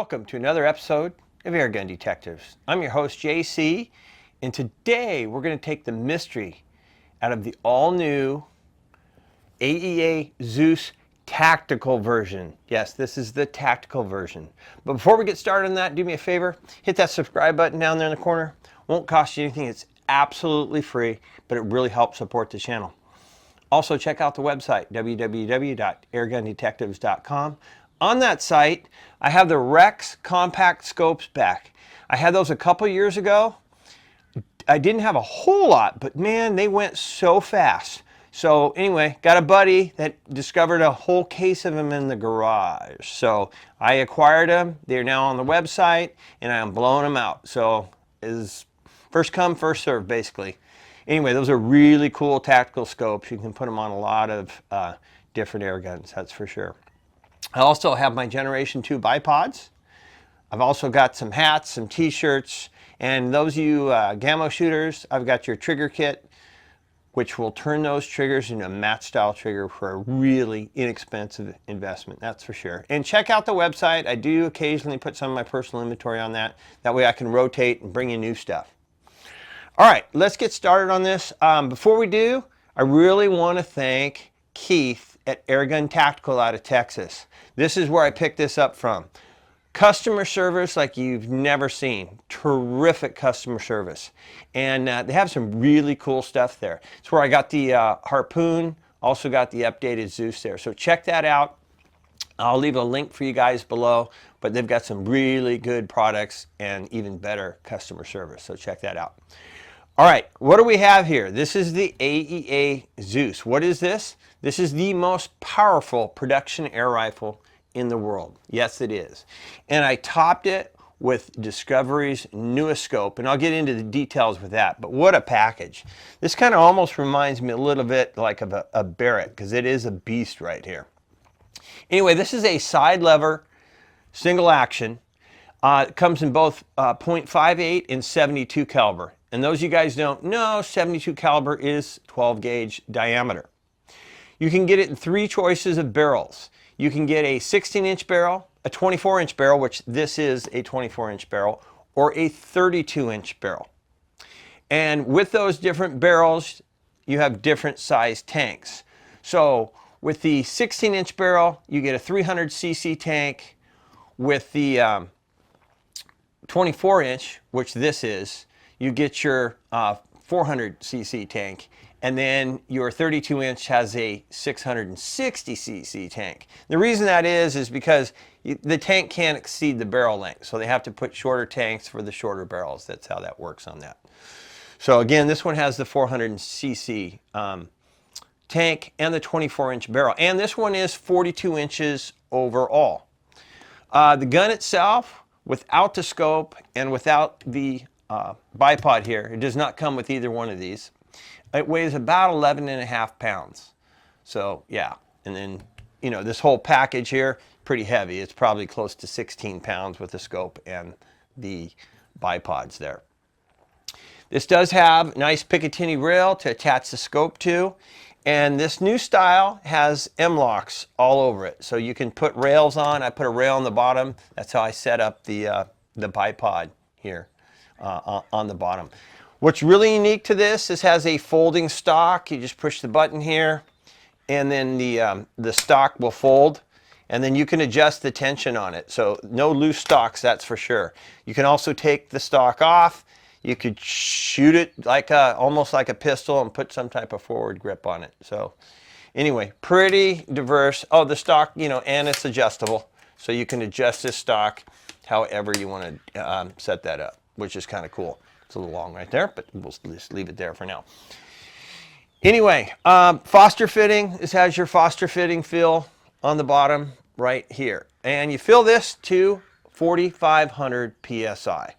Welcome to another episode of Airgun Detectives. I'm your host JC, and today we're going to take the mystery out of the all-new AEA Zeus tactical version. Yes, this is the tactical version. But before we get started on that, do me a favor, hit that subscribe button down there in the corner. Won't cost you anything, it's absolutely free, but it really helps support the channel. Also check out the website, www.airgundetectives.com. On that site, I have the Rex compact scopes back. I had those a couple years ago. I didn't have a whole lot, but man, they went so fast. So anyway, got a buddy that discovered a whole case of them in the garage. So I acquired them. They're now on the website, and I'm blowing them out. So is first come, first serve, basically. Anyway, those are really cool tactical scopes. You can put them on a lot of different air guns, that's for sure. I also have my Generation 2 bipods. I've also got some hats, some t-shirts, and those of you gammo shooters, I've got your trigger kit, which will turn those triggers into a match style trigger for a really inexpensive investment, that's for sure. And check out the website. I do occasionally put some of my personal inventory on that. That way I can rotate and bring you new stuff. All right, let's get started on this. Before we do, I really want to thank Keith at Airgun Tactical out of Texas. This is where I picked this up from. Customer service like you've never seen. Terrific customer service. And they have some really cool stuff there. It's where I got the harpoon, also got the updated Zeus there. So check that out. I'll leave a link for you guys below, but they've got some really good products and even better customer service. So check that out. All right, what do we have here? This is the AEA Zeus. What is this? This is the most powerful production air rifle in the world. Yes, it is. And I topped it with Discovery's newest scope, and I'll get into the details with that, but what a package. This kind of almost reminds me a little bit like of a Barrett, because it is a beast right here. Anyway, this is a side lever, single action. It comes in both .58 and 72 caliber. And those you guys don't know, 72 caliber is 12 gauge diameter. You can get it in three choices of barrels. You can get a 16-inch barrel, a 24-inch barrel, which this is a 24-inch barrel, or a 32-inch barrel. And with those different barrels, you have different size tanks. So with the 16-inch barrel, you get a 300cc tank. With the 24-inch, which this is, you get your 400cc tank. And then your 32-inch has a 660cc tank. The reason that is because the tank can't exceed the barrel length. So they have to put shorter tanks for the shorter barrels. That's how that works on that. So again, this one has the 400cc tank and the 24-inch barrel. And this one is 42 inches overall. The gun itself, without the scope and without the bipod here, it does not come with either one of these. It weighs about 11.5 pounds. So yeah, and then, you know, this whole package here, pretty heavy. It's probably close to 16 pounds with the scope and the bipods there. This does have a nice Picatinny rail to attach the scope to. And this new style has M-locks all over it. So you can put rails on. I put a rail on the bottom. That's how I set up the bipod here on the bottom. What's really unique to this has a folding stock. You just push the button here, and then the stock will fold, and then you can adjust the tension on it. So no loose stocks, that's for sure. You can also take the stock off. You could shoot it like almost like a pistol and put some type of forward grip on it. So anyway, pretty diverse. Oh, the stock, you know, and it's adjustable. So you can adjust this stock however you want to set that up, which is kind of cool. It's a little long right there, but we'll just leave it there for now. Anyway, Foster fitting. This has your Foster fitting fill on the bottom right here. And you fill this to 4,500 PSI.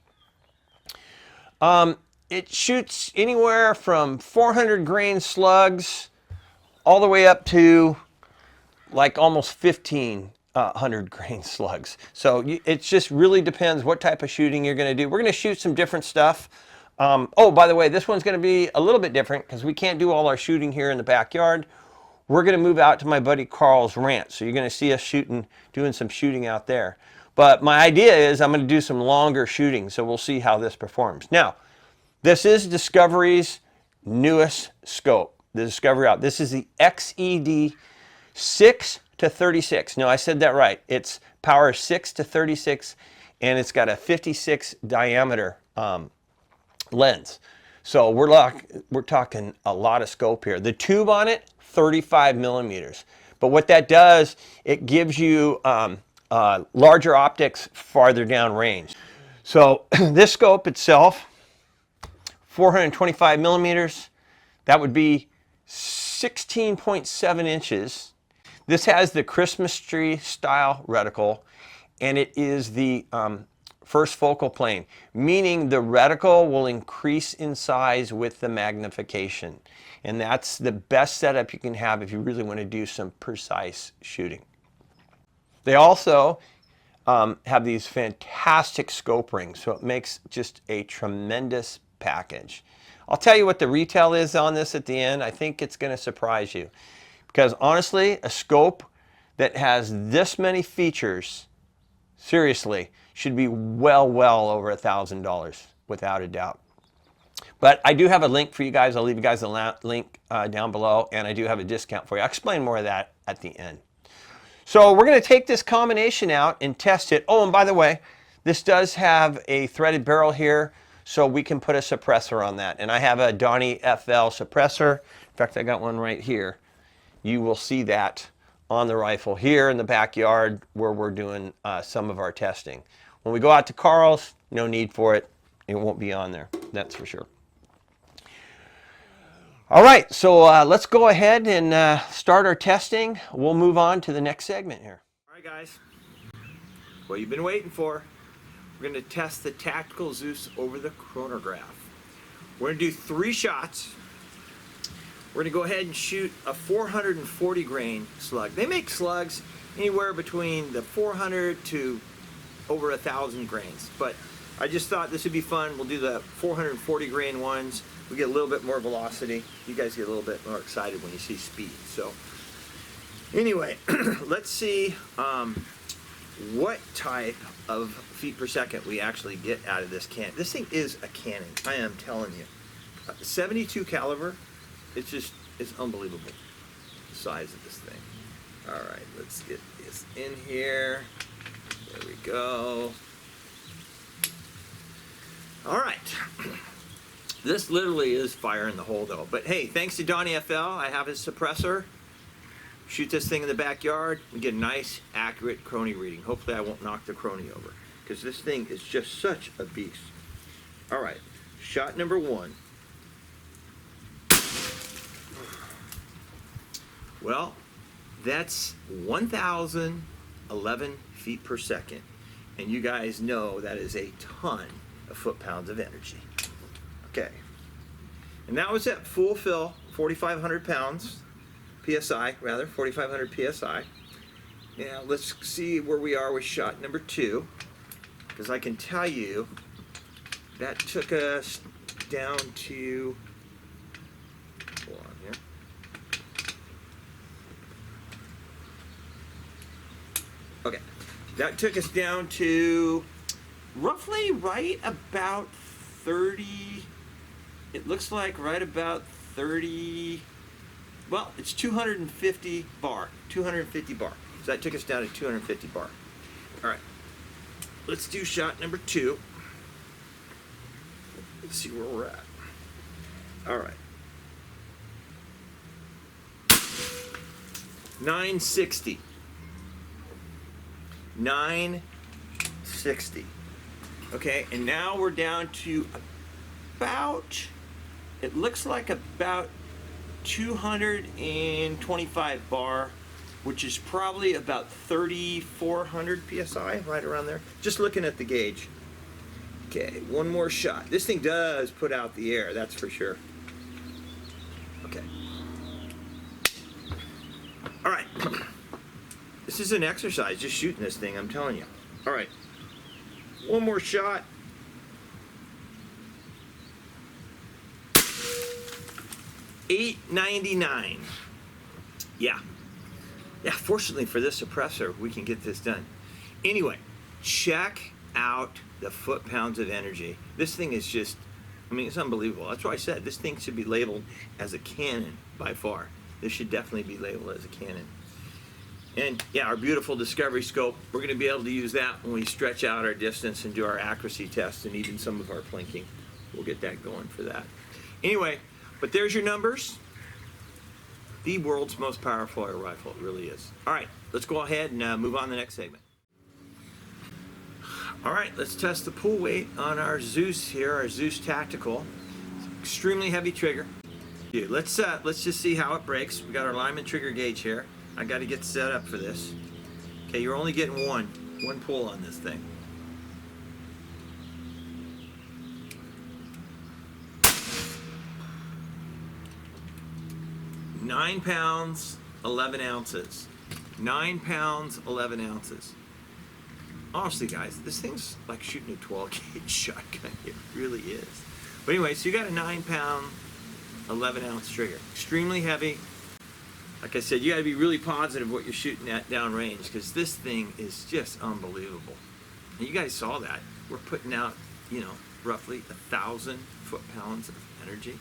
It shoots anywhere from 400 grain slugs all the way up to like almost 1,500 grain slugs. So it just really depends what type of shooting you're going to do. We're going to shoot some different stuff. Oh, by the way, this one's going to be a little bit different because we can't do all our shooting here in the backyard. We're going to move out to my buddy Carl's ranch. So you're going to see us doing some shooting out there. But my idea is I'm going to do some longer shooting, so we'll see how this performs. Now, this is Discovery's newest scope, the DiscoverOpt. This is the XED 6 to 36. No, I said that right. It's power 6 to 36, and it's got a 56 diameter lens. So we're talking a lot of scope here. The tube on it, 35 millimeters. But what that does, it gives you larger optics farther down range. So this scope itself, 425 millimeters, that would be 16.7 inches. This has the Christmas tree style reticle, and it is the first focal plane, meaning the reticle will increase in size with the magnification. And that's the best setup you can have if you really want to do some precise shooting. They also have these fantastic scope rings, so it makes just a tremendous package. I'll tell you what the retail is on this at the end. I think it's going to surprise you, because honestly, a scope that has this many features, seriously, should be well over $1,000 without a doubt. But I do have a link for you guys. I'll leave you guys a link down below, and I do have a discount for you. I'll explain more of that at the end. So we're going to take this combination out and test it. Oh, and by the way, this does have a threaded barrel here, so we can put a suppressor on that. And I have a Donnie FL suppressor. In fact, I got one right here. You will see that on the rifle here in the backyard where we're doing some of our testing. When we go out to Carl's, no need for it. It won't be on there, that's for sure. All right, so let's go ahead and start our testing. We'll move on to the next segment here. All right, guys, what you've been waiting for. We're going to test the Tactical Zeus over the chronograph. We're going to do 3 shots. We're going to go ahead and shoot a 440 grain slug. They make slugs anywhere between the 400 to over 1,000 grains, but I just thought this would be fun. We'll do the 440 grain ones. We get a little bit more velocity. You guys get a little bit more excited when you see speed. So anyway, let's see what type of feet per second we actually get out of this can. This thing is a cannon, I am telling you. 72 caliber, it's unbelievable, the size of this thing. All right, let's get this in here. There we go. All right. This literally is fire in the hole though. But hey, thanks to Donnie FL, I have his suppressor. Shoot this thing in the backyard and get a nice, accurate chrony reading. Hopefully I won't knock the chrony over, because this thing is just such a beast. All right, shot number 1. Well, that's 1,011 feet per second. And you guys know that is a ton of foot-pounds of energy. Okay. And that was at full fill, 4,500 pounds, PSI, rather, 4,500 PSI. Now, let's see where we are with shot number 2, because I can tell you that took us down to, hold on here. Okay, that took us down to roughly right about 30, it looks like right about 30, well, it's 250 bar. So that took us down to 250 bar. All right, let's do shot number 2. Let's see where we're at. All right. 960. 960. Okay, and now we're down to about, it looks like about 225 bar, which is probably about 3,400 PSI, right around there. Just looking at the gauge. Okay, one more shot. This thing does put out the air, that's for sure. Okay. All right. This is an exercise, just shooting this thing, I'm telling you. All right. One more shot. $899. Yeah. Yeah, fortunately for this suppressor, we can get this done. Anyway, check out the foot-pounds of energy. This thing is just, I mean, it's unbelievable. That's why I said this thing should be labeled as a cannon by far. This should definitely be labeled as a cannon. And yeah, our beautiful Discovery Scope, we're going to be able to use that when we stretch out our distance and do our accuracy tests and even some of our plinking. We'll get that going for that. Anyway, but there's your numbers. The world's most powerful air rifle, it really is. All right, let's go ahead and move on to the next segment. All right, let's test the pull weight on our Zeus here, our Zeus Tactical. Extremely heavy trigger. Let's just see how it breaks. We got our Lyman trigger gauge here. I got to get set up for this. Okay, you're only getting one pull on this thing. £9 pounds, 11 ounces. 9 pounds, 11 ounces. Honestly, guys, this thing's like shooting a 12 gauge shotgun. It really is. But anyway, so you got a 9 pound, 11 ounce trigger. Extremely heavy. Like I said, you got to be really positive what you're shooting at downrange, because this thing is just unbelievable. And you guys saw that. We're putting out, you know, roughly 1,000 foot-pounds of energy.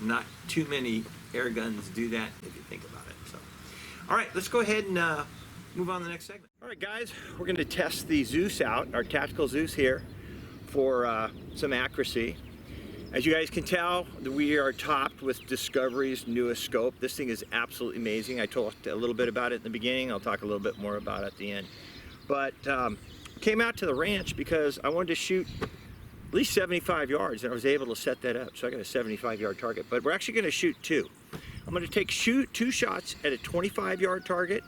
Not too many air guns do that if you think about it. So, all right, let's go ahead and move on to the next segment. All right, guys, we're going to test the Zeus out, our tactical Zeus here, for some accuracy. As you guys can tell, we are topped with Discovery's newest scope. This thing is absolutely amazing. I talked a little bit about it in the beginning. I'll talk a little bit more about it at the end. But came out to the ranch because I wanted to shoot at least 75 yards, and I was able to set that up. So I got a 75-yard target. But we're actually going to shoot two. I'm going to shoot two shots at a 25-yard target,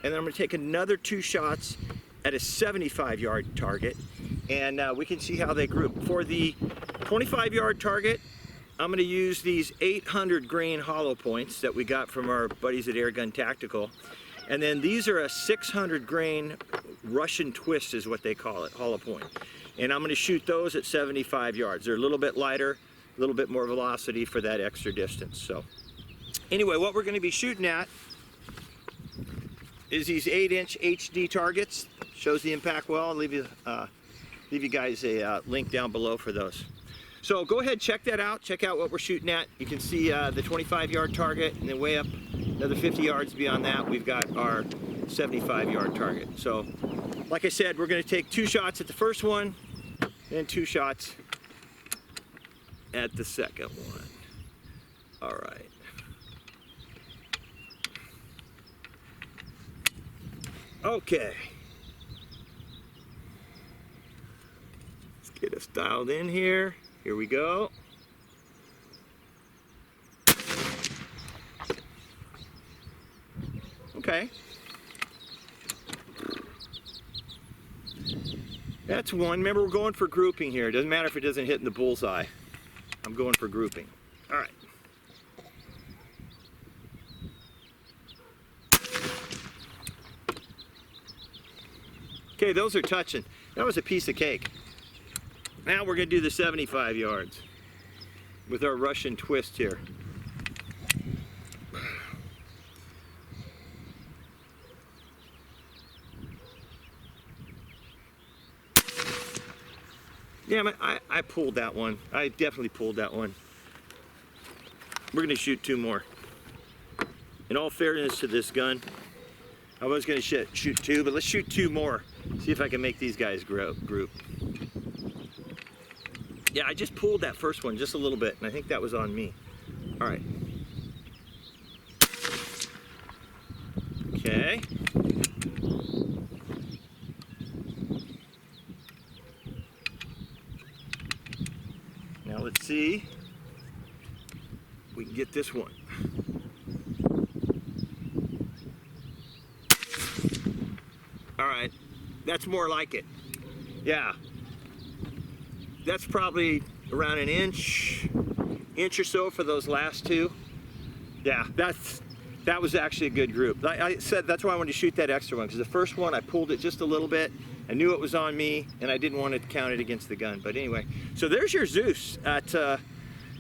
and then I'm going to take another two shots at a 75-yard target, and we can see how they group. For the 25-yard target, I'm going to use these 800 grain hollow points that we got from our buddies at Airgun Tactical, and then these are a 600 grain Russian twist is what they call it, hollow point. And I'm going to shoot those at 75 yards. They're a little bit lighter, a little bit more velocity for that extra distance. So anyway, what we're going to be shooting at is these 8-inch HD targets. Shows the impact well. I'll leave you guys a link down below for those. So go ahead, check that out. Check out what we're shooting at. You can see the 25-yard target, and then way up another 50 yards beyond that, we've got our 75-yard target. So, like I said, we're going to take two shots at the first one, and two shots at the second one. All right. Okay. Let's get us dialed in here. Here we go. Okay. That's one. Remember, we're going for grouping here. It doesn't matter if it doesn't hit in the bullseye. I'm going for grouping. All right. Okay, those are touching. That was a piece of cake. Now we're going to do the 75 yards with our Russian twist here. Yeah, I pulled that one. I definitely pulled that one. We're going to shoot two more. In all fairness to this gun, I was going to shoot two, but let's shoot two more. See if I can make these guys group. Yeah, I just pulled that first one just a little bit, and I think that was on me. All right. Okay. Now let's see if we can get this one. All right, that's more like it. Yeah. That's probably around an inch or so for those last two. Yeah, that was actually a good group. I said that's why I wanted to shoot that extra one, because the first one I pulled it just a little bit. I knew it was on me, and I didn't want to count it against the gun. But anyway, so there's your Zeus at the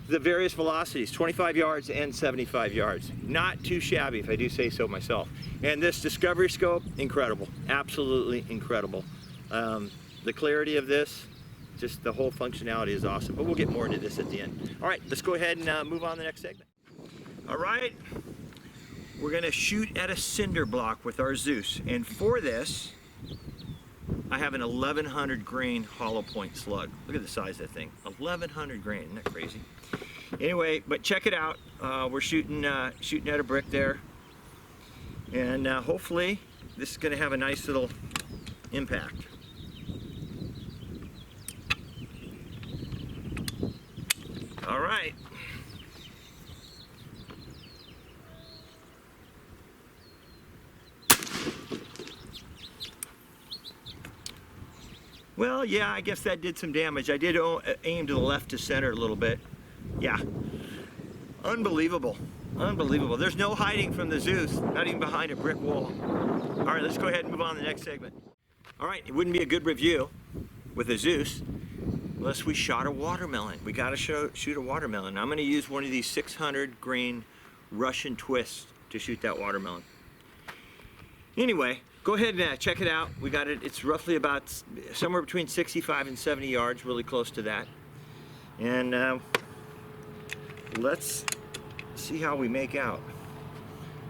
various velocities, 25 yards and 75 yards. Not too shabby, if I do say so myself. And this Discovery Scope, incredible, absolutely incredible. The clarity of this, just the whole functionality is awesome. But we'll get more into this at the end. All right, let's go ahead and move on to the next segment. All right, we're gonna shoot at a cinder block with our Zeus. And for this, I have an 1100 grain hollow point slug. Look at the size of that thing, 1100 grain, isn't that crazy? Anyway, but check it out. We're shooting at a brick there. And hopefully this is gonna have a nice little impact. All right. Well, yeah, I guess that did some damage. I did aim to the left to center a little bit. Yeah. Unbelievable. Unbelievable. There's no hiding from the Zeus, not even behind a brick wall. All right, let's go ahead and move on to the next segment. All right, it wouldn't be a good review with a Zeus unless we shot a watermelon. We gotta shoot a watermelon. I'm gonna use one of these 600 grain Russian twists to shoot that watermelon. Anyway, go ahead and check it out. We got it, it's roughly about somewhere between 65 and 70 yards, really close to that. And let's see how we make out.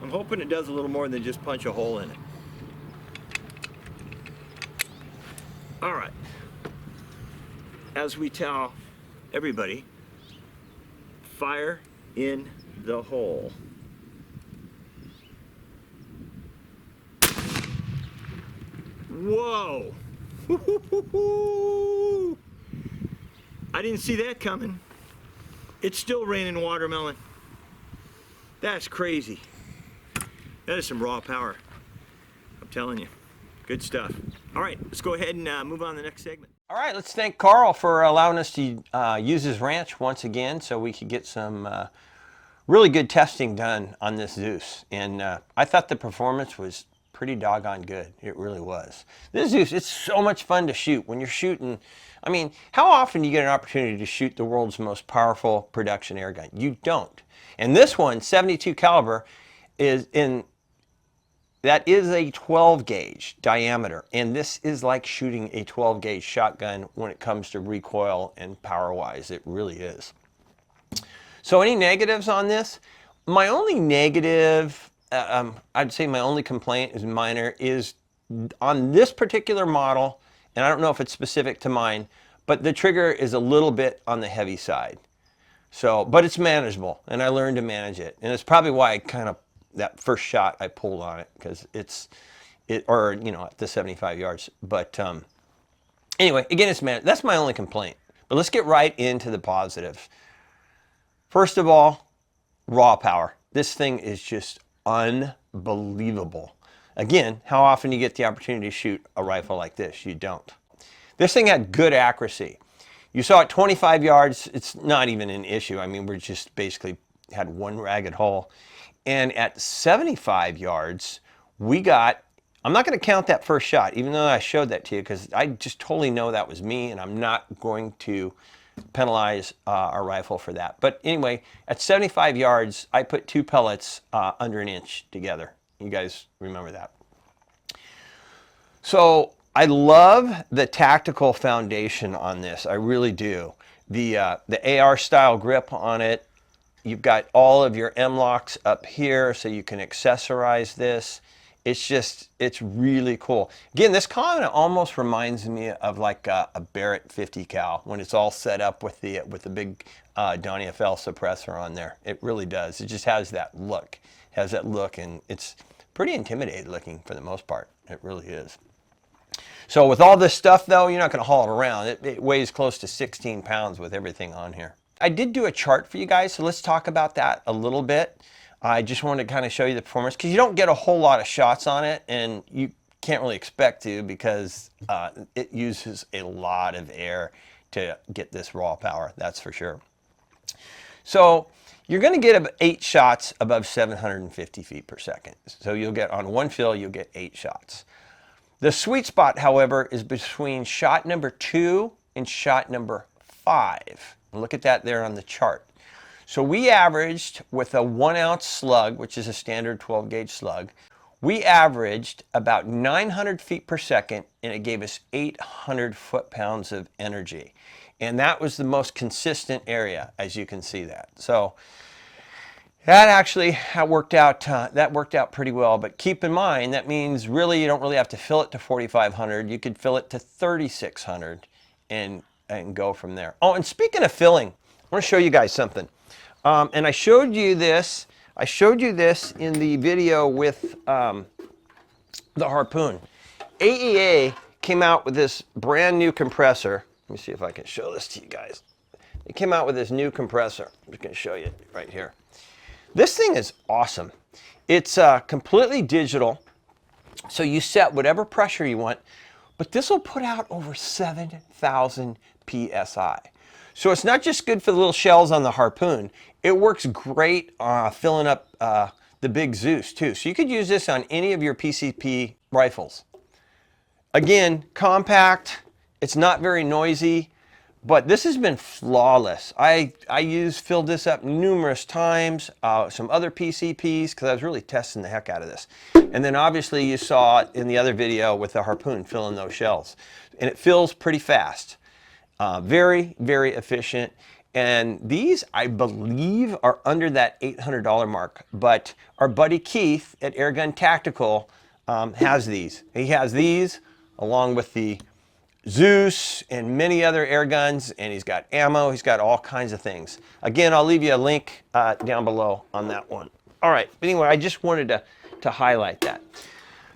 I'm hoping it does a little more than just punch a hole in it. All right. As we tell everybody, fire in the hole. Whoa! I didn't see that coming. It's still raining watermelon. That's crazy. That is some raw power. I'm telling you. Good stuff. All right, let's go ahead and move on to the next segment. All right, let's thank Carl for allowing us to use his ranch once again so we could get some really good testing done on this Zeus. And I thought the performance was pretty doggone good. It really was. This Zeus, it's so much fun to shoot. When you're shooting, I mean, how often do you get an opportunity to shoot the world's most powerful production air gun? You don't. And this one, 72 caliber, that is a 12 gauge diameter. And this is like shooting a 12 gauge shotgun when it comes to recoil and power wise. It really is. So any negatives on this? My only negative, I'd say my only complaint is minor, is on this particular model, and I don't know if it's specific to mine, but the trigger is a little bit on the heavy side. So, but it's manageable, and I learned to manage it. And it's probably why I kind of, that first shot I pulled on it, because or, you know, at the 75 yards. But anyway, again, that's my only complaint. But let's get right into the positives. First of all, raw power. This thing is just unbelievable. Again, how often do you get the opportunity to shoot a rifle like this? You don't. This thing had good accuracy. You saw at 25 yards, it's not even an issue. I mean, we're just basically had one ragged hole. And at 75 yards, we got, I'm not going to count that first shot, even though I showed that to you, because I just totally know that was me, and I'm not going to penalize our rifle for that. But anyway, at 75 yards, I put 2 pellets under an inch together. You guys remember that. So I love the tactical foundation on this. I really do. The AR style grip on it. You've got all of your M-locks up here so you can accessorize this. It's really cool. Again, this kind of almost reminds me of like a Barrett 50 cal when it's all set up with the big Donnie FL suppressor on there. It really does. It just has that look. It has that look, and it's pretty intimidating looking for the most part. It really is. So with all this stuff though, you're not going to haul it around. It weighs close to 16 pounds with everything on here. I did do a chart for you guys, so let's talk about that a little bit. I just wanted to kind of show you the performance because you don't get a whole lot of shots on it, and you can't really expect to because it uses a lot of air to get this raw power, that's for sure. So you're going to get 8 shots above 750 feet per second. So you'll get, on one fill, you'll get 8 shots. The sweet spot, however, is between shot number 2 and shot number 5. Look at that there on the chart. So we averaged with a 1 ounce slug, which is a standard 12 gauge slug, We averaged about 900 feet per second, and it gave us 800 foot-pounds of energy. And that was the most consistent area, as you can see that. So that actually worked out pretty well. But keep in mind, that means really you don't really have to fill it to 4,500. You could fill it to 3,600 and go from there. Oh, and speaking of filling, I want to show you guys something. And I showed you this in the video with the harpoon. AEA came out with this brand new compressor. Let me see if I can show this to you guys. They came out with this new compressor. I'm just going to show you right here. This thing is awesome. It's completely digital, so you set whatever pressure you want, but this will put out over 7,000 PSI. So it's not just good for the little shells on the harpoon, it works great filling up the big Zeus too. So you could use this on any of your PCP rifles. Again, compact, it's not very noisy, but this has been flawless. I filled this up numerous times, some other PCPs, because I was really testing the heck out of this. And then obviously you saw it in the other video with the harpoon filling those shells. And it fills pretty fast. Very, very efficient. And these, I believe, are under that $800 mark. But our buddy Keith at Airgun Tactical has these. He has these along with the Zeus and many other air guns, and he's got ammo, he's got all kinds of things. Again, I'll leave you a link down below on that one. All right, but anyway, I just wanted to highlight that.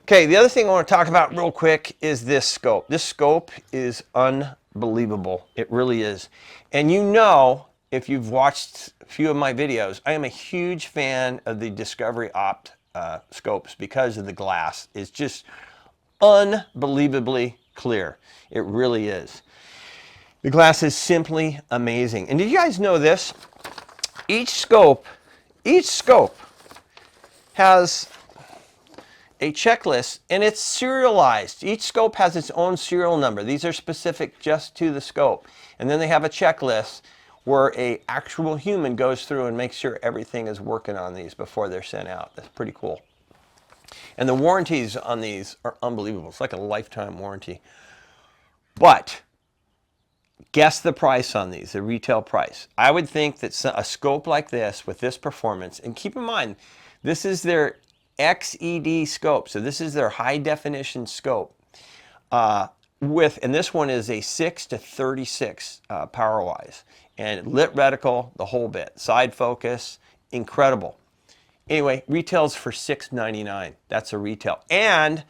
Okay, the other thing I want to talk about real quick is this scope. This scope is unbelievable. It really is. And you know, if you've watched a few of my videos, I am a huge fan of the DiscoverOpt scopes because of the glass. It's just unbelievably clear. It really is. The glass is simply amazing. And did you guys know this? Each scope has a checklist, and it's serialized. Each scope has its own serial number. These are specific just to the scope. And then they have a checklist where an actual human goes through and makes sure everything is working on these before they're sent out. That's pretty cool. And the warranties on these are unbelievable. It's like a lifetime warranty. But guess the price on these, the retail price. I would think that a scope like this with this performance, and keep in mind, this is their XED scope. So this is their high definition scope. And this one is a 6 to 36 power wise. And lit reticle, the whole bit. Side focus, incredible. Anyway, retails for $6.99. That's a retail. And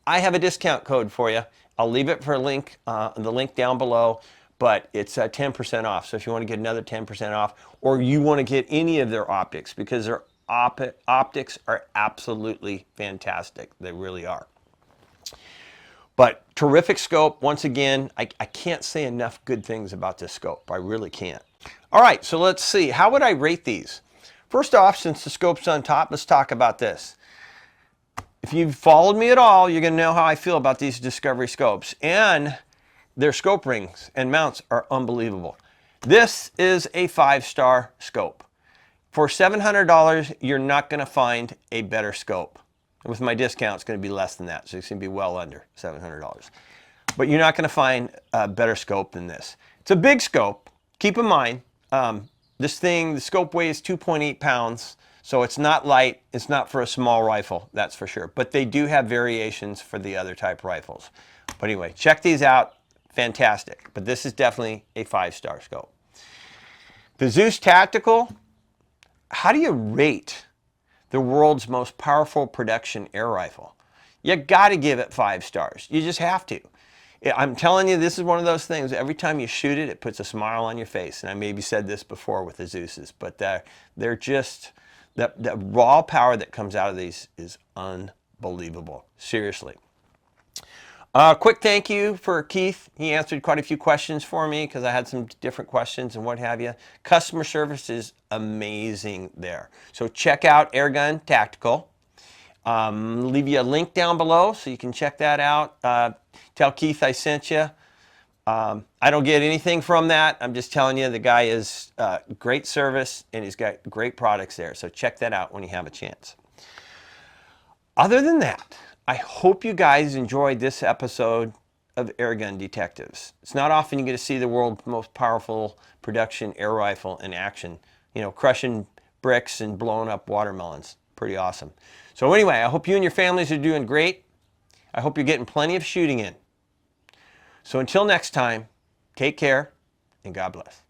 I have a discount code for you. I'll leave it for a link, the link down below, but it's 10% off. So if you want to get another 10% off, or you want to get any of their optics, because their optics are absolutely fantastic. They really are. But terrific scope. Once again, I can't say enough good things about this scope. I really can't. All right, so let's see. How would I rate these? First off, since the scope's on top, let's talk about this. If you've followed me at all, you're going to know how I feel about these Discovery scopes. And their scope rings and mounts are unbelievable. This is a 5-star scope. For $700, you're not going to find a better scope. With my discount, it's going to be less than that, so it's going to be well under $700. But you're not going to find a better scope than this. It's a big scope. Keep in mind, this thing, the scope weighs 2.8 pounds, so it's not light. It's not for a small rifle, that's for sure. But they do have variations for the other type rifles. But anyway, check these out. Fantastic. But this is definitely a 5-star scope. The Zeus Tactical, how do you rate the world's most powerful production air rifle? You got to give it 5 stars. You just have to. I'm telling you, this is one of those things, every time you shoot it, it puts a smile on your face. And I maybe said this before with the Zeuses, but they're just, the raw power that comes out of these is unbelievable. Seriously. Quick thank you for Keith. He answered quite a few questions for me because I had some different questions and what have you. Customer service is amazing there. So check out Airgun Tactical. Leave you a link down below so you can check that out. Tell Keith I sent you. I don't get anything from that. I'm just telling you the guy is great service and he's got great products there. So check that out when you have a chance. Other than that, I hope you guys enjoyed this episode of Airgun Detectives. It's not often you get to see the world's most powerful production air rifle in action. You know, crushing bricks and blowing up watermelons. Pretty awesome. So anyway, I hope you and your families are doing great. I hope you're getting plenty of shooting in. So until next time, take care and God bless.